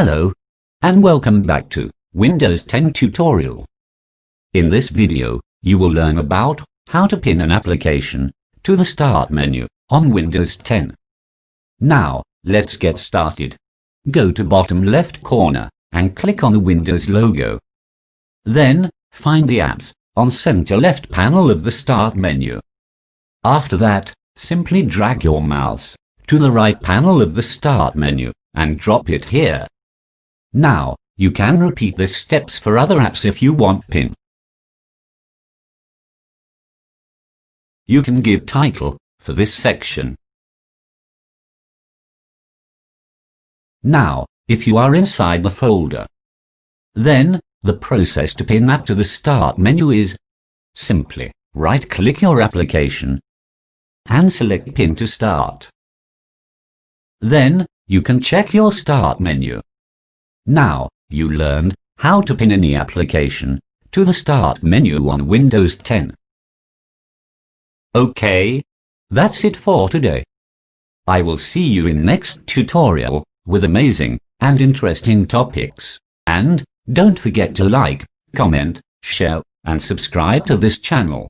Hello, and welcome back to Windows 10 tutorial. In this video, you will learn about how to pin an application to the Start menu on Windows 10. Now, let's get started. Go to bottom left corner and click on the Windows logo. Then, find the apps on center left panel of the Start menu. After that, simply drag your mouse to the right panel of the Start menu and drop it here. Now, you can repeat these steps for other apps if you want pin. You can give title for this section. Now, if you are inside the folder, then the process to pin app to the Start menu is simply right-click your application and select Pin to Start. Then, you can check your Start menu. Now, you learned how to pin any application to the Start menu on Windows 10. Okay, that's it for today. I will see you in next tutorial with amazing and interesting topics. And don't forget to like, comment, share, and subscribe to this channel.